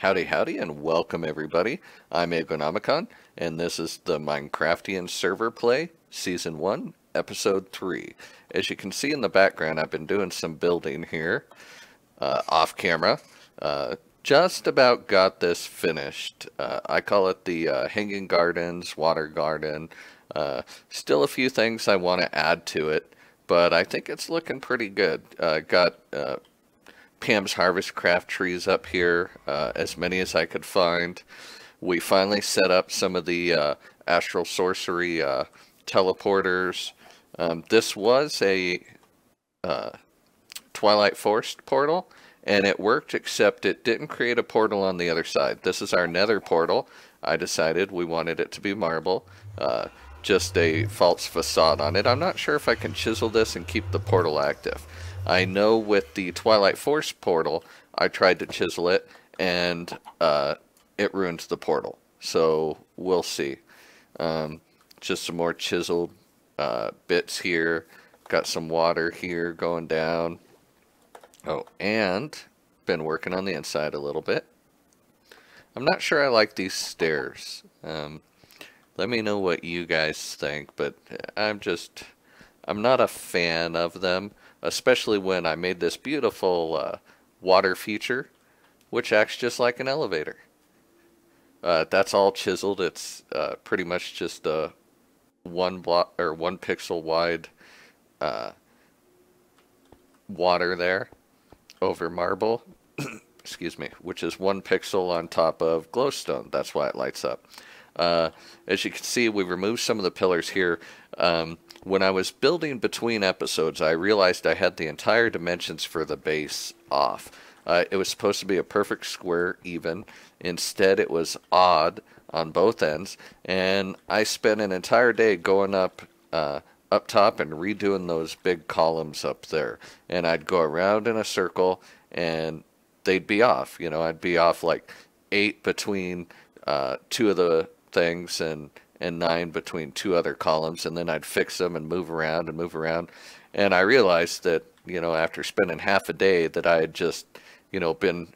Howdy, howdy, and welcome everybody. I'm Eggonomicon, and this is the Minecraftian server play, Season 1, Episode 3. As you can see in the background, I've been doing some building here, off camera. Just about got this finished. I call it the Hanging Gardens, Water Garden. Still a few things I want to add to it, but I think it's looking pretty good. Got Pam's Harvest Craft trees up here, as many as I could find. We finally set up some of the Astral Sorcery teleporters. This was a Twilight Forest portal, and it worked, except it didn't create a portal on the other side. This is our nether portal. I decided we wanted it to be marble, just a false facade on it. I'm not sure if I can chisel this and keep the portal active. I know with the Twilight Force portal, I tried to chisel it, and it ruins the portal. So, we'll see. Just some more chiseled bits here. Got some water here going down. Oh, and been working on the inside a little bit. I'm not sure I like these stairs. Let me know what you guys think, but I'm not a fan of them. Especially when I made this beautiful water feature, which acts just like an elevator. That's all chiseled. It's pretty much just a one pixel wide water there over marble. Excuse me, which is 1 pixel on top of glowstone. That's why it lights up. As you can see, we removed some of the pillars here. When I was building between episodes, I realized I had the entire dimensions for the base off. It was supposed to be a perfect square even. Instead, it was odd on both ends, and I spent an entire day going up top and redoing those big columns up there. And I'd go around in a circle, and they'd be off. You know, I'd be off like 8 between 2 of the things, and 9 between 2 other columns, and then I'd fix them and move around. And I realized that, you know, after spending half a day that I had just, you know, been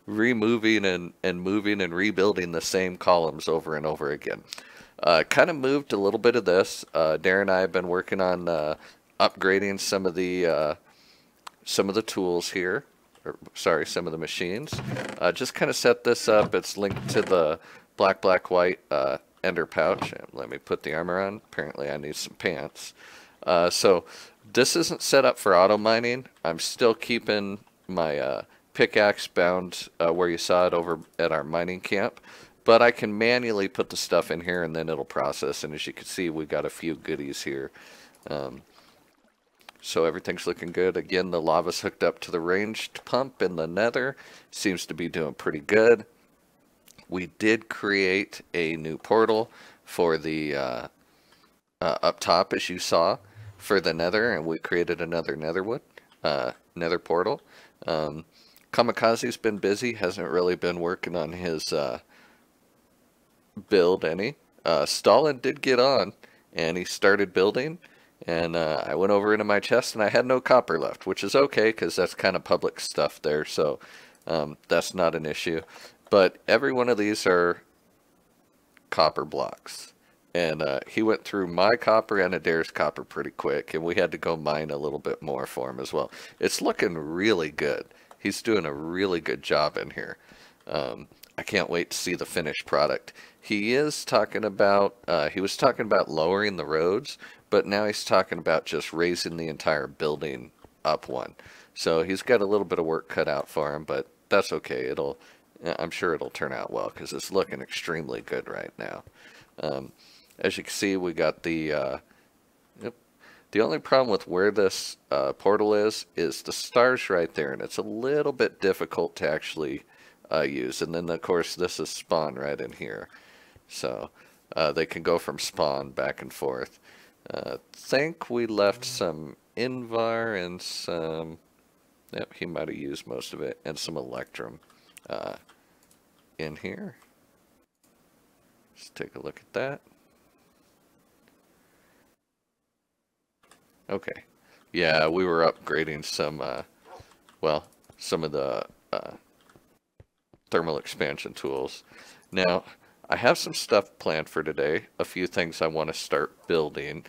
removing and moving and rebuilding the same columns over and over again. Kind of moved a little bit of this. Darren and I have been working on upgrading some of the tools here. Or, sorry, some of the machines. Just kind of set this up. It's linked to the black, white ender pouch. Let me put the armor on. Apparently I need some pants. So this isn't set up for auto mining. I'm still keeping my pickaxe bound where you saw it over at our mining camp, but I can manually put the stuff in here and then it'll process. And as you can see, we got a few goodies here. So everything's looking good. Again, the lava's hooked up to the ranged pump in the nether. Seems to be doing pretty good. We did create a new portal for the up top, as you saw, for the nether, and we created another nether portal. Kamikaze's been busy, hasn't really been working on his build any. Stalin did get on, and he started building, and I went over into my chest, and I had no copper left, which is okay, because that's kind of public stuff there, so that's not an issue. But every one of these are copper blocks. And he went through my copper and Adair's copper pretty quick. And we had to go mine a little bit more for him as well. It's looking really good. He's doing a really good job in here. I can't wait to see the finished product. He is talking about, he was talking about lowering the roads. But now he's talking about just raising the entire building up one. So he's got a little bit of work cut out for him. But that's okay. I'm sure it'll turn out well because it's looking extremely good right now. As you can see, we got the only problem with where this portal is the stars right there, and it's a little bit difficult to actually use. And then, of course, this is spawn right in here. So they can go from spawn back and forth. Think we left some Invar and some... Yep, he might have used most of it, and some Electrum. In here. Let's take a look at that. Okay. Yeah, we were upgrading some, well, some of the thermal expansion tools. Now, I have some stuff planned for today, a few things I want to start building.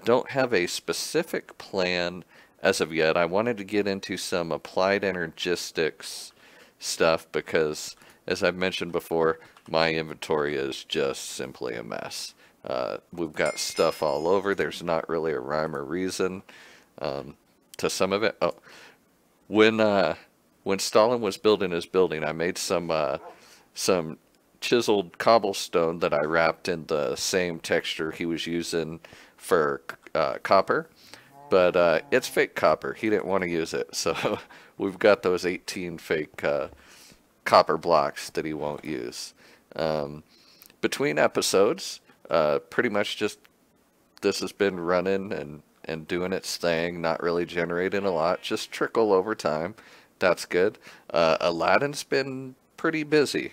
Don't have a specific plan as of yet. I wanted to get into some applied energistics stuff because, as I've mentioned before, my inventory is just simply a mess. We've got stuff all over. There's not really a rhyme or reason to some of it. Oh, when Stalin was building his building, I made some chiseled cobblestone that I wrapped in the same texture he was using for copper. But it's fake copper. He didn't want to use it, so we've got those 18 fake copper blocks that he won't use. Between episodes, pretty much just this has been running and doing its thing, not really generating a lot, just trickle over time. That's good. Aladdin's been pretty busy.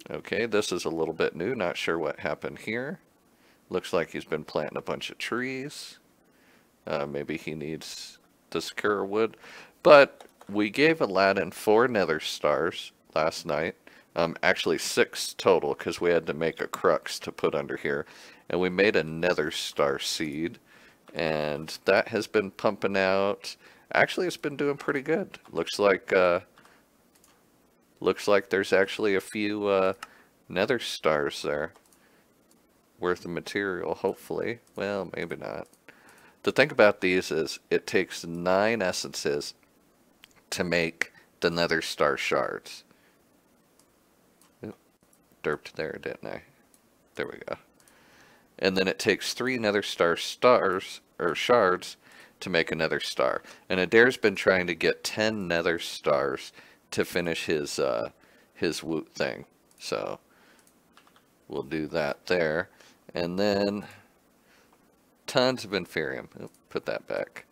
Okay, this is a little bit new, not sure what happened here. Looks like he's been planting a bunch of trees. Maybe he needs to secure wood. But we gave Aladdin 4 nether stars last night. Actually 6 total, because we had to make a crux to put under here. And we made a nether star seed. And that has been pumping out. Actually, it's been doing pretty good. Looks like there's actually a few nether stars there worth of material, hopefully. Well, maybe not. The thing about these is it takes 9 essences to make the nether star shards. Oop, derped there, didn't I? There we go. And then it takes 3 nether star stars, or shards, to make a nether star. And Adair's been trying to get 10 nether stars to finish his woot thing. So we'll do that there. And then tons of inferium. Put that back.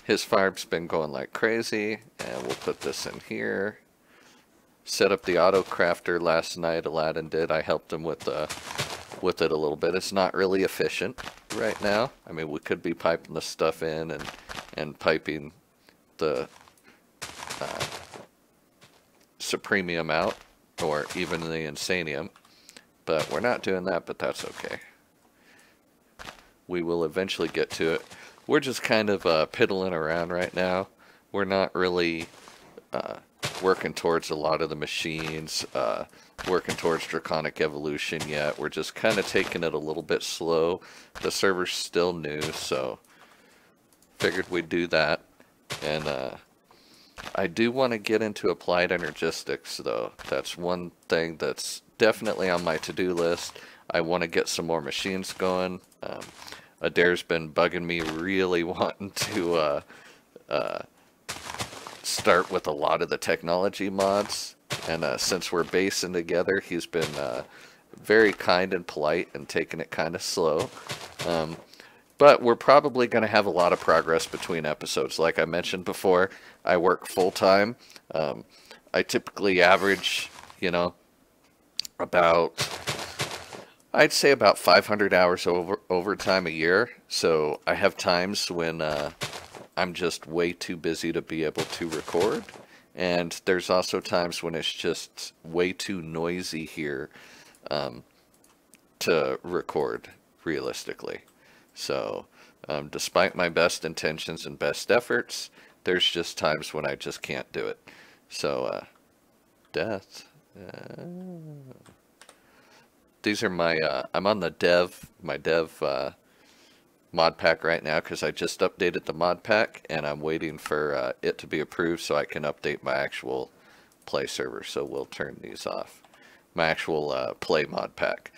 His farm's been going like crazy, and we'll put this in here. Set up the auto crafter last night. Aladdin did. I helped him with it a little bit. It's not really efficient right now. I mean, we could be piping the stuff in and piping the supremium out, or even the insanium. But we're not doing that, but that's okay. We will eventually get to it. We're just kind of piddling around right now. We're not really working towards a lot of the machines, working towards Draconic Evolution yet. We're just kind of taking it a little bit slow. The server's still new, so figured we'd do that. And I do want to get into applied energistics, though. That's one thing that's definitely on my to-do list. I want to get some more machines going. Adair's been bugging me, really wanting to start with a lot of the technology mods. And since we're basing together, he's been very kind and polite and taking it kind of slow. But we're probably going to have a lot of progress between episodes. Like I mentioned before, I work full-time. I typically average, I'd say about 500 hours overtime a year. So I have times when I'm just way too busy to be able to record. And there's also times when it's just way too noisy here to record realistically. So despite my best intentions and best efforts, there's just times when I just can't do it. So death. These are my, I'm on the my dev mod pack right now because I just updated the mod pack and I'm waiting for it to be approved so I can update my actual play server. So we'll turn these off. My actual play mod pack.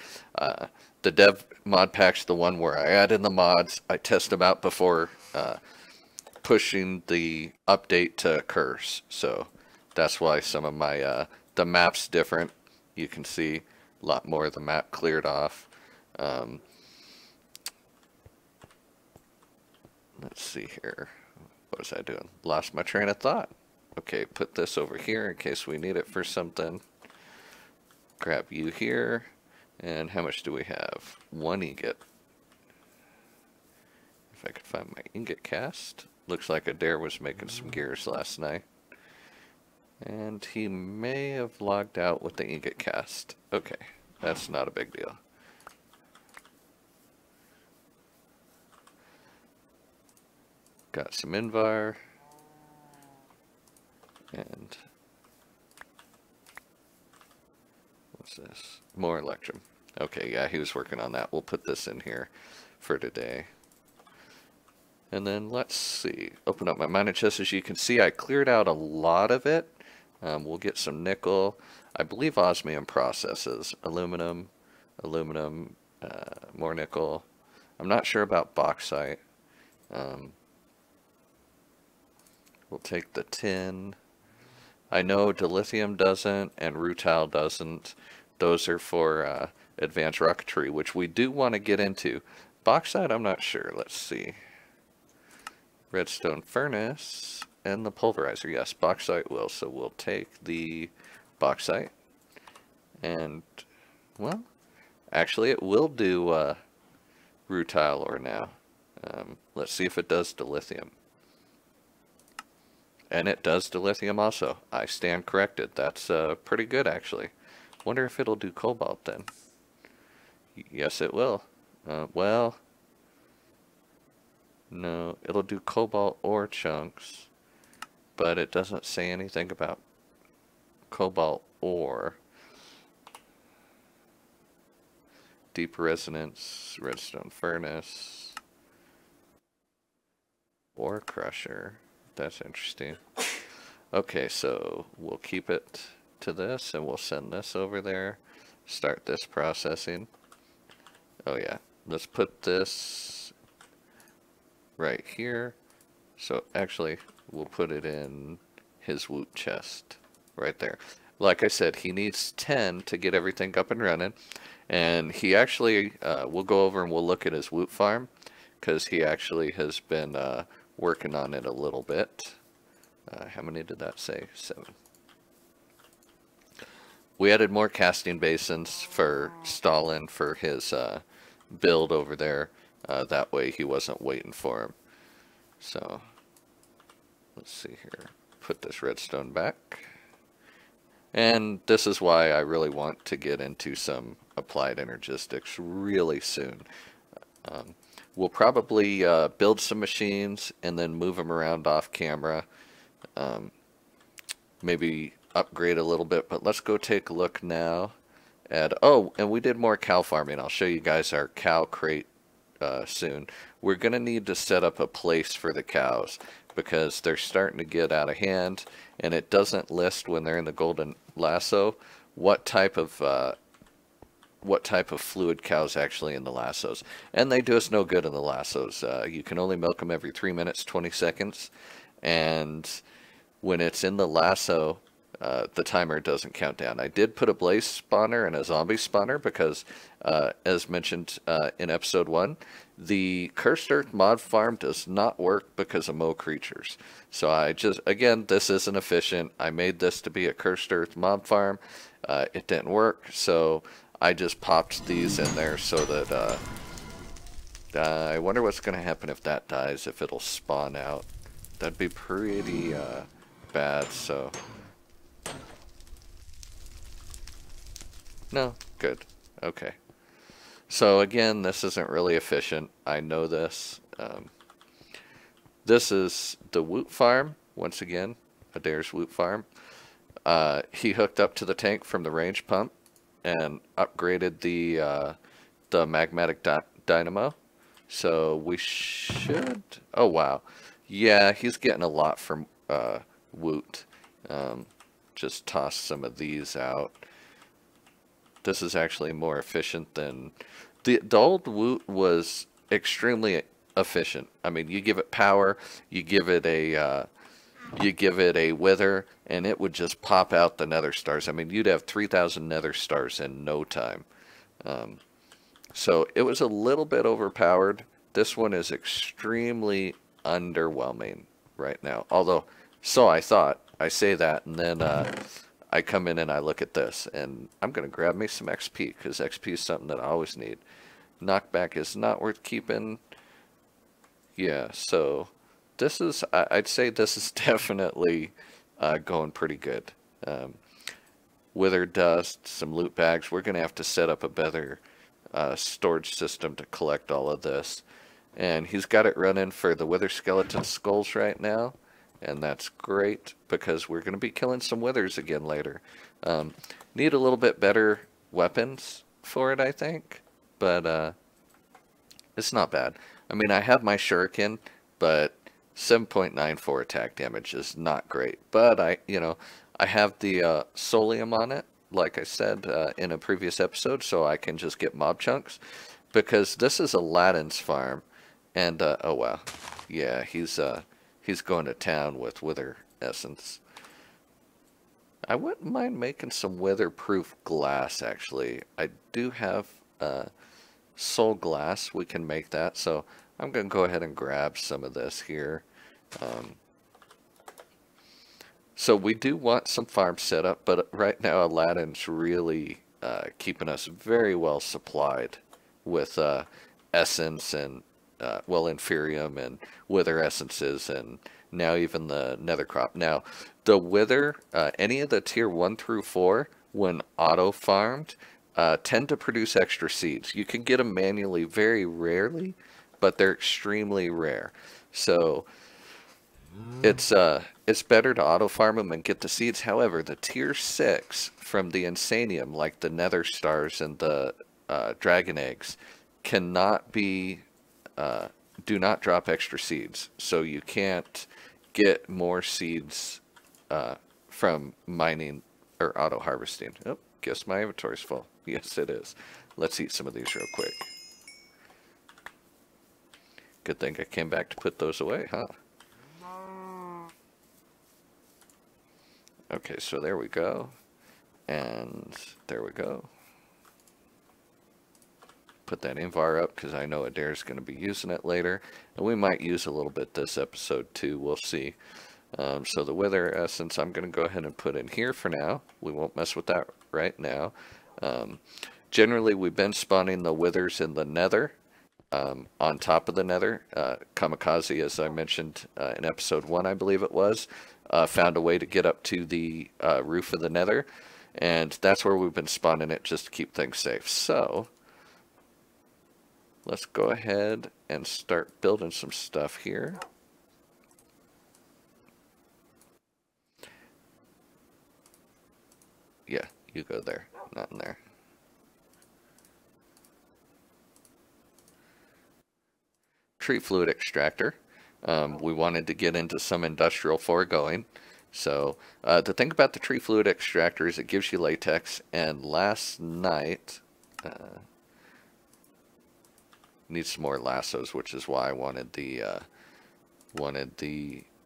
The dev mod pack's the one where I add in the mods. I test them out before pushing the update to curse. So that's why some of my, the map's different. You can see a lot more of the map cleared off. Let's see here. What was I doing? Lost my train of thought. Okay, put this over here in case we need it for something. Grab you here. And how much do we have? 1 ingot. If I could find my ingot cast. Looks like Adair was making some gears last night. And he may have logged out with the ingot cast. Okay, that's not a big deal. Got some Invar. And what's this? More Electrum. Okay, yeah, he was working on that. We'll put this in here for today. And then let's see. Open up my mining chest. As you can see, I cleared out a lot of it. We'll get some nickel. I believe osmium processes. Aluminum, aluminum, more nickel. I'm not sure about bauxite. We'll take the tin. I know dilithium doesn't and rutile doesn't. Those are for advanced rocketry, which we do want to get into. Bauxite, I'm not sure. Let's see. Redstone furnace and the pulverizer. Yes, bauxite will. So we'll take the bauxite. And, well, actually it will do rutile ore now. Let's see if it does dilithium. And it does dilithium also. I stand corrected. That's pretty good, actually. Wonder if it'll do cobalt then. Yes, it will. Well, no, it'll do cobalt ore chunks, but it doesn't say anything about cobalt ore. Deep resonance, redstone furnace, ore crusher. That's interesting. Okay, so we'll keep it to this and we'll send this over there. Start this processing. Oh yeah, let's put this right here. So actually, we'll put it in his woot chest right there. Like I said, he needs 10 to get everything up and running. And he actually, we'll go over and we'll look at his woot farm, because he actually has been working on it a little bit. How many did that say? 7. We added more casting basins for Stalin for his build over there. That way he wasn't waiting for him. So, let's see here. Put this redstone back. And this is why I really want to get into some applied energistics really soon. We'll probably build some machines and then move them around off camera. Maybe upgrade a little bit, but let's go take a look now at, oh, and we did more cow farming. I'll show you guys our cow crate soon. We're going to need to set up a place for the cows because they're starting to get out of hand, and it doesn't list when they're in the golden lasso what type of fluid cows actually in the lassos, and they do us no good in the lassos. You can only milk them every 3 minutes 20 seconds, and when it's in the lasso, the timer doesn't count down. I did put a blaze spawner and a zombie spawner because, as mentioned in episode 1, the Cursed Earth mod farm does not work because of Mo creatures. So I just, again, this isn't efficient. I made this to be a Cursed Earth mob farm. It didn't work, so I just popped these in there so that, I wonder what's going to happen if that dies, if it'll spawn out. That'd be pretty bad, so... No, good. Okay. So again, this isn't really efficient. I know this. This is the Woot farm, once again, Adair's Woot farm. He hooked up to the tank from the range pump and upgraded the magmatic dynamo. So we should... Oh, wow. Yeah, he's getting a lot from Woot. Just toss some of these out. This is actually more efficient than... The old Woot was extremely efficient. I mean, you give it power, you give it a wither, and it would just pop out the nether stars. I mean, you'd have 3,000 nether stars in no time. So it was a little bit overpowered. This one is extremely underwhelming right now. Although, so I thought. I say that, and then I come in and I look at this, and I'm going to grab me some XP, because XP is something that I always need. Knockback is not worth keeping. Yeah, so this is, I'd say this is definitely going pretty good. Um, Wither dust, some loot bags. We're going to have to set up a better storage system to collect all of this. And he's got it running for the wither skeleton skulls right now. And that's great because we're going to be killing some withers again later. Need a little bit better weapons for it, I think. But it's not bad. I mean, I have my shuriken, but 7.94 attack damage is not great. But I have the Solium on it, like I said in a previous episode, so I can just get mob chunks. Because this is Aladdin's farm, and oh wow, yeah, he's going to town with wither essence. I wouldn't mind making some wither-proof glass, actually. I do have soul glass. We can make that, so I'm going to go ahead and grab some of this here. So we do want some farm setup, but right now Aladdin's really keeping us very well supplied with essence and, well, inferium and wither essences, and now even the nether crop. Now, the wither, any of the tier 1 through 4, when auto-farmed, tend to produce extra seeds. You can get them manually very rarely, but they're extremely rare. So it's better to auto-farm them and get the seeds. However, the tier 6 from the Insanium, like the nether stars and the dragon eggs, cannot be, do not drop extra seeds. So you can't get more seeds from mining or auto-harvesting. Oh, guess my inventory's full. Yes, it is. Let's eat some of these real quick. Good thing I came back to put those away, huh? Okay, so there we go. And there we go. Put that invar up because I know Adair's going to be using it later. And we might use a little bit this episode too. We'll see. So the wither essence I'm going to go ahead and put in here for now. We won't mess with that right now. Generally, we've been spawning the withers in the nether. On top of the nether. Kamikaze, as I mentioned in episode 1, I believe it was, found a way to get up to the roof of the nether, and that's where we've been spawning it just to keep things safe. So let's go ahead and start building some stuff here. Yeah, you go there, not in there. Tree fluid extractor. We wanted to get into some industrial foregoing. So the thing about the tree fluid extractor is it gives you latex, and last night need some more lassos, which is why I wanted the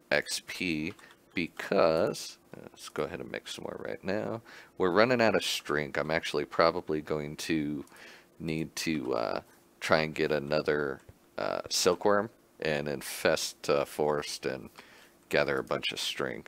XP, because let's go ahead and make some more right now. We're running out of string. I'm actually probably going to need to try and get another silkworm and infest forest and gather a bunch of string.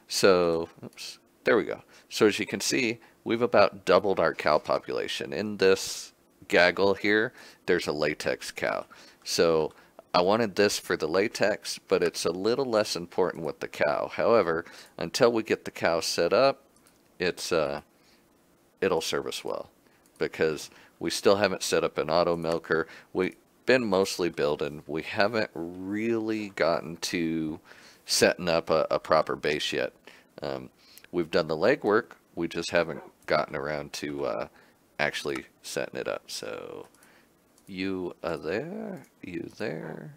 So, oops, there we go. So as you can see, we've about doubled our cow population. In this gaggle here, there's a latex cow. So I wanted this for the latex, but it's a little less important with the cow. However, until we get the cow set up, it'll serve us well, because we still haven't set up an auto milker. We've been mostly building. We haven't really gotten to setting up a proper base yet. We've done the legwork, we just haven't gotten around to actually setting it up. So you are there, you there,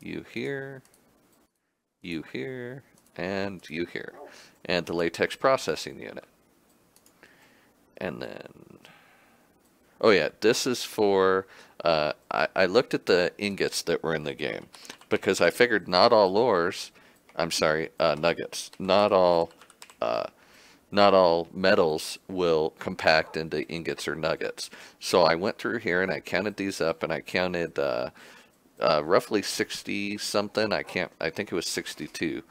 you here, and you here. And the latex processing unit. And then, oh yeah, this is for, I looked at the ingots that were in the game, because I figured not all ores, nuggets, not all metals will compact into ingots or nuggets. So I went through here and I counted these up, and I counted roughly 60 something. I think it was 62.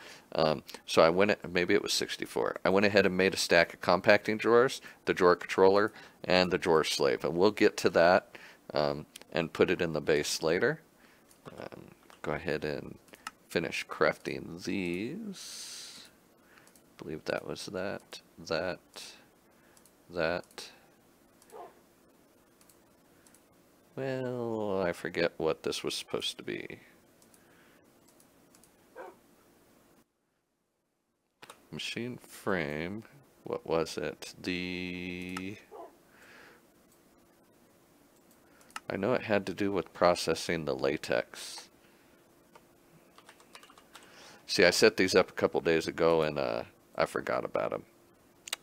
So I maybe it was 64. I went ahead and made a stack of compacting drawers, the drawer controller, and the drawer slave. And we'll get to that and put it in the base later. Go ahead and finish crafting these. I believe that was that. Well, I forget what this was supposed to be. Machine frame. What was it? I know it had to do with processing the latex. See, I set these up a couple days ago and I forgot about them.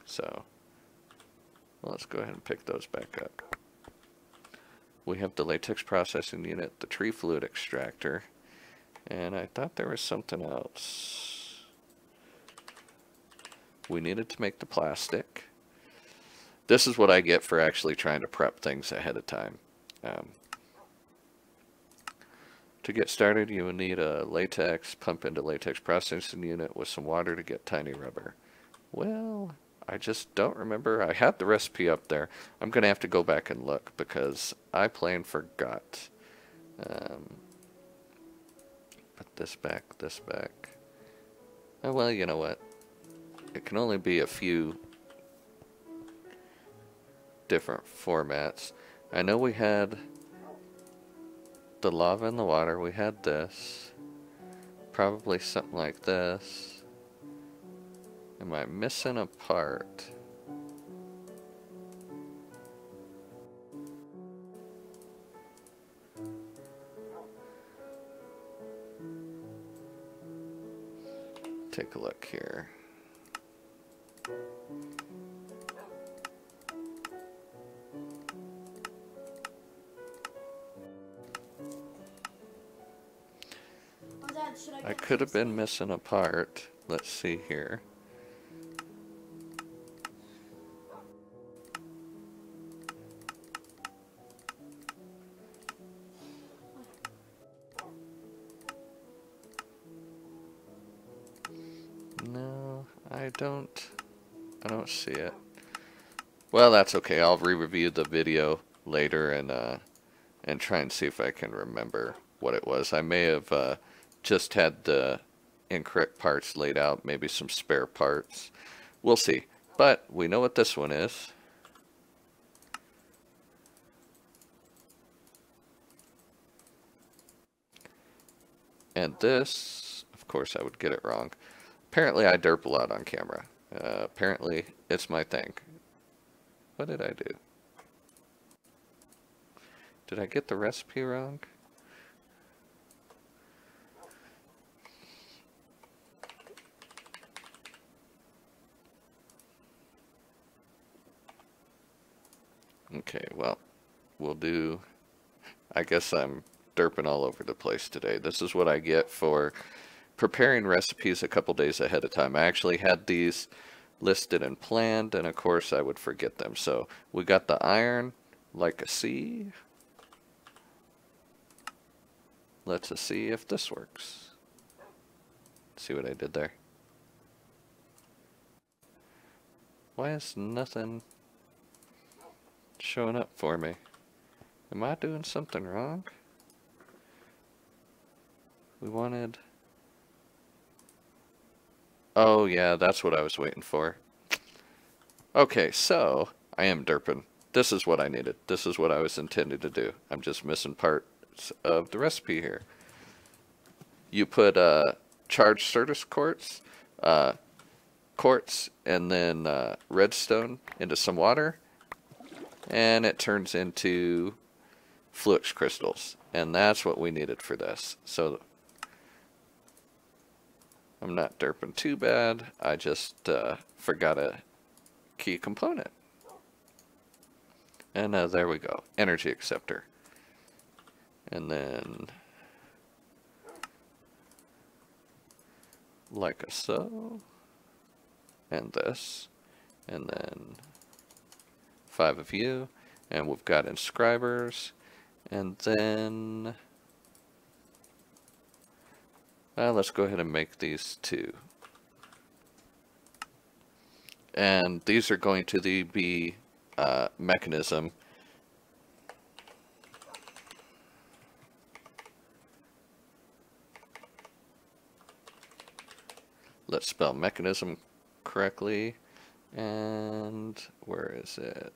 So, well, let's go ahead and pick those back up. We have the latex processing unit, the tree fluid extractor, and I thought there was something else. We needed to make the plastic. This is what I get for actually trying to prep things ahead of time. To get started, you will need a latex, pump into latex processing unit with some water to get tiny rubber. Well, I just don't remember. I had the recipe up there. I'm going to have to go back and look because I plain forgot. Put this back, this back. Oh, well, you know what? It can only be a few different formats. I know we had the lava in the water. We had this. Probably something like this. Am I missing a part? Take a look here. I could have been missing a part. Let's see here. No, I don't see it. Well, that's okay. I'll re-review the video later and try and see if I can remember what it was. I may have just had the incorrect parts laid out, maybe some spare parts. We'll see. But we know what this one is. And this, of course I would get it wrong. Apparently I derp a lot on camera. Apparently it's my thing. What did I do? Did I get the recipe wrong? Okay, well, we'll do... I guess I'm derping all over the place today. This is what I get for preparing recipes a couple days ahead of time. I actually had these listed and planned, and of course I would forget them. So we got the iron, like a C. Let's see if this works. See what I did there? Why is nothing showing up for me? Am I doing something wrong? We wanted... Oh yeah, that's what I was waiting for. Okay, so I am derping. This is what I needed. This is what I was intended to do. I'm just missing parts of the recipe here. You put charged Certus quartz and then redstone into some water, and it turns into flux crystals, and that's what we needed for this. So I'm not derping too bad. I just forgot a key component. And there we go. Energy acceptor. And then like so. And this. And then 5 of you. And we've got inscribers. And then let's go ahead and make these 2. And these are going to be mechanism. let's spell mechanism correctly. And where is it?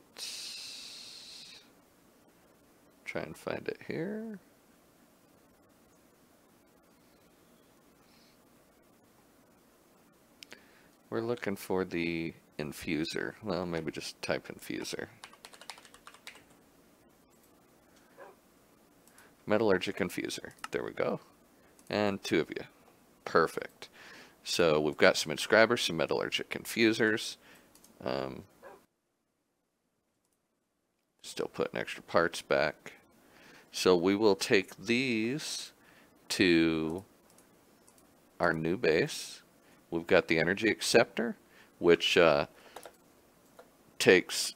Try and find it here. We're looking for the infuser. Well, maybe just type infuser. Metallurgic infuser. There we go. And 2 of you. Perfect. So we've got some inscribers, some metallurgic infusers. Still putting extra parts back. So we will take these to our new base. We've got the energy acceptor, which takes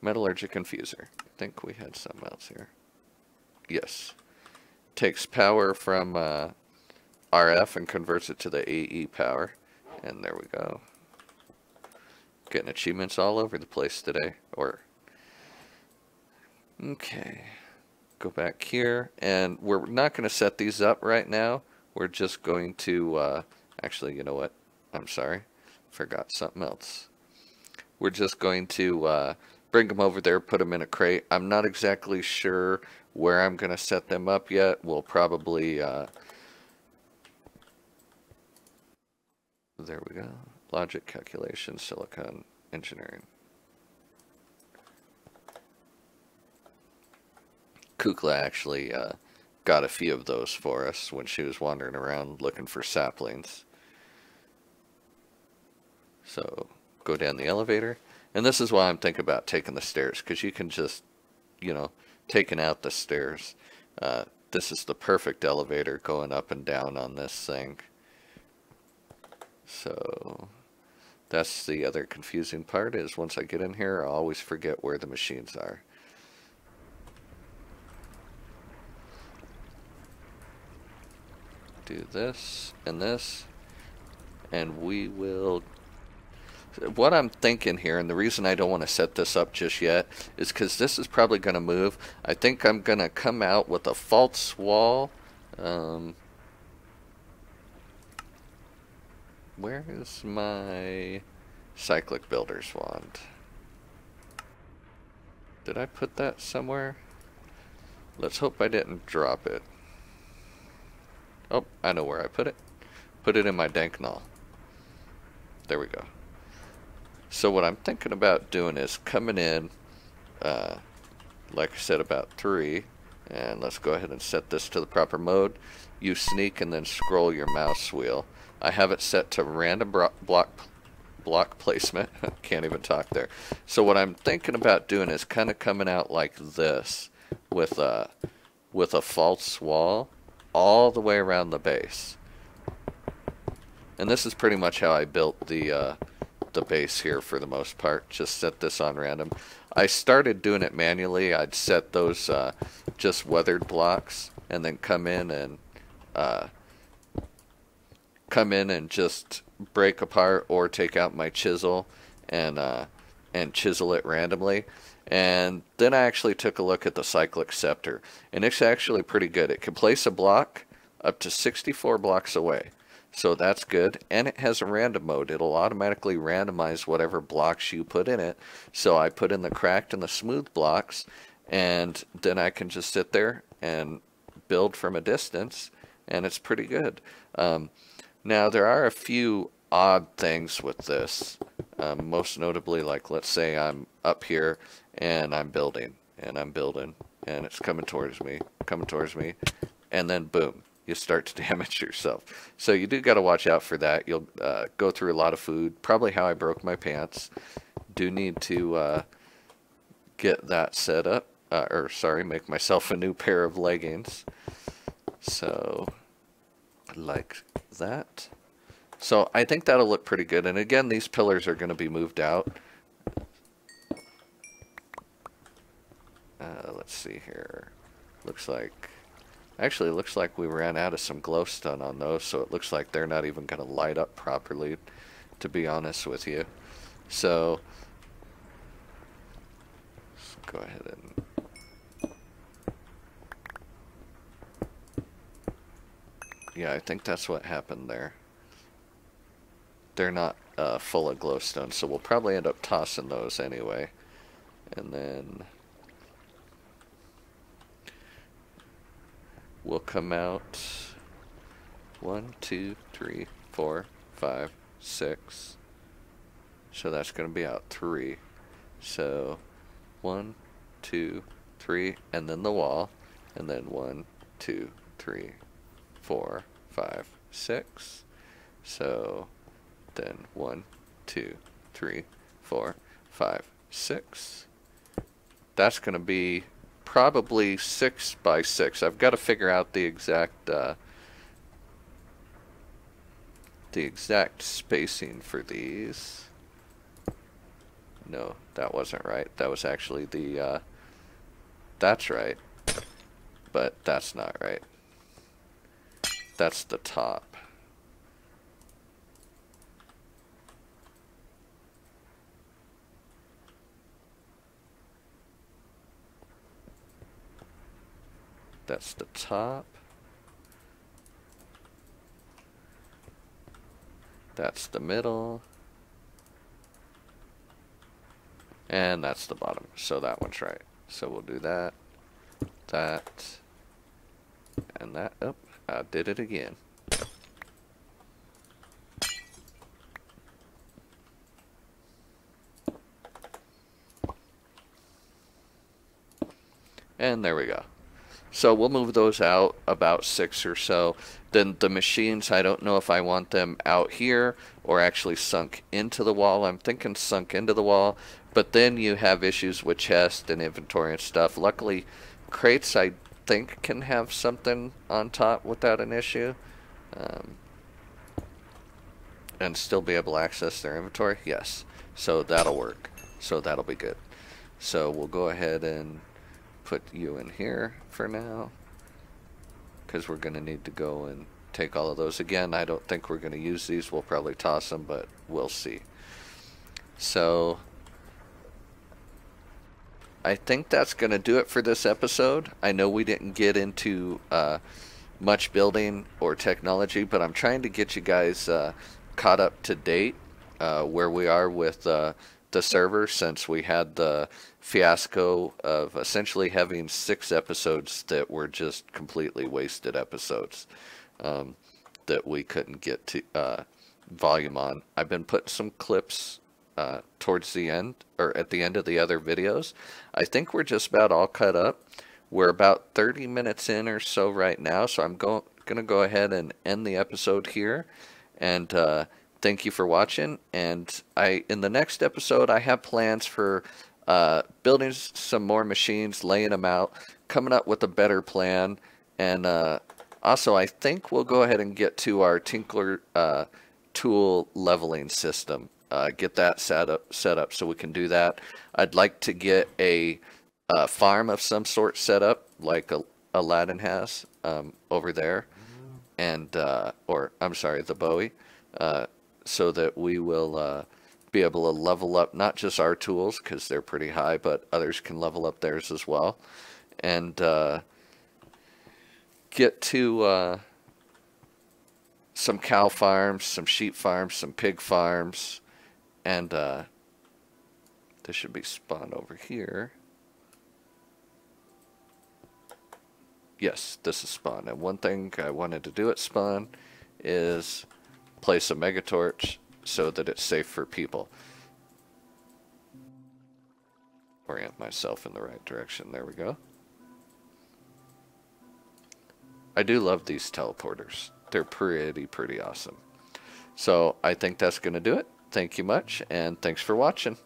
metallurgic infuser. I think we had something else here. Yes. Takes power from RF and converts it to the AE power. And there we go. Getting achievements all over the place today. Okay. Go back here. And we're not going to set these up right now. We're just going to... actually, you know what? I'm sorry. Forgot something else. We're just going to bring them over there, put them in a crate. I'm not exactly sure where I'm going to set them up yet. We'll probably... there we go. Logic, calculation, silicon, engineering. Kukla actually got a few of those for us when she was wandering around looking for saplings. So go down the elevator. And this is why I'm thinking about taking the stairs, because you can just, you know, taking out the stairs. This is the perfect elevator going up and down on this thing. So that's the other confusing part, is once I get in here, I always forget where the machines are. Do this, and we will... What I'm thinking here, and the reason I don't want to set this up just yet, is because this is probably going to move. I think I'm going to come out with a false wall. Where is my cyclic builder's wand? Did I put that somewhere? Let's hope I didn't drop it. Oh, I know where I put it. Put it in my dank null. There we go. So what I'm thinking about doing is coming in, like I said, about 3. And let's go ahead and set this to the proper mode. You sneak and then scroll your mouse wheel. I have it set to random block placement. Can't even talk there. So what I'm thinking about doing is kind of coming out like this with a false wall all the way around the base. And this is pretty much how I built the base here for the most part. Just set this on random. I started doing it manually. I'd set those just weathered blocks and then come in and just break apart or take out my chisel and chisel it randomly. And then I actually took a look at the cyclic scepter, and it's actually pretty good. It can place a block up to 64 blocks away, so that's good. And it has a random mode. It'll automatically randomize whatever blocks you put in it. So I put in the cracked and the smooth blocks, and then I can just sit there and build from a distance, and it's pretty good. Now there are a few odd things with this, most notably, like let's say I'm up here and I'm building and it's coming towards me, and then boom, you start to damage yourself. So you do got to watch out for that. You'll go through a lot of food, probably how I broke my pants. Do need to get that set up, make myself a new pair of leggings. So like that. So I think that'll look pretty good. And again, these pillars are going to be moved out. Let's see here. Looks like we ran out of some glowstone on those, so it looks like they're not even going to light up properly, to be honest with you. So let's go ahead and... Yeah, I think that's what happened there. they're not full of glowstone, so we'll probably end up tossing those anyway. And then we'll come out 1, 2, 3, 4, 5, 6. So that's going to be out 3. So 1, 2, 3, and then the wall, and then 1, 2, 3, 4, 5, 6. So then 1, 2, 3, 4, 5, 6. That's going to be probably 6 by 6. I've got to figure out the exact spacing for these. No, that wasn't right. That was actually the that's right, but that's not right. That's the top. That's the top. That's the middle. And that's the bottom. So that one's right. So we'll do that, that, and that. Oh, I did it again. And there we go. So we'll move those out about 6 or so. Then the machines, I don't know if I want them out here or actually sunk into the wall. I'm thinking sunk into the wall, but then you have issues with chest and inventory and stuff. Luckily, crates, I think, can have something on top without an issue. And still be able to access their inventory. Yes. So that'll work. So that'll be good. So we'll go ahead and put you in here for now, because we're going to need to go and take all of those again. I don't think we're going to use these. We'll probably toss them, but we'll see. So I think that's going to do it for this episode. I know we didn't get into much building or technology, but I'm trying to get you guys caught up to date where we are with the server, since we had the fiasco of essentially having 6 episodes that were just completely wasted episodes that we couldn't get to volume on. I've been putting some clips towards the end, or at the end of the other videos. I think we're just about all cut up. We're about 30 minutes in or so right now, so I'm going to go ahead and end the episode here. And thank you for watching. And in the next episode, I have plans for building some more machines, laying them out, coming up with a better plan, and also I think we'll go ahead and get to our Tinkler tool leveling system. Get that set up so we can do that. I'd like to get a farm of some sort set up, like Aladdin has over there, and or I'm sorry, the Bowie, so that we will be able to level up not just our tools, because they're pretty high, but others can level up theirs as well, and get to some cow farms, some sheep farms, some pig farms, and this should be spawned over here. Yes, this is spawn. And one thing I wanted to do at spawn is place a megatorch so that it's safe for people. Orient myself in the right direction. There we go. I do love these teleporters. They're pretty awesome. So I think that's going to do it. Thank you much, and thanks for watching.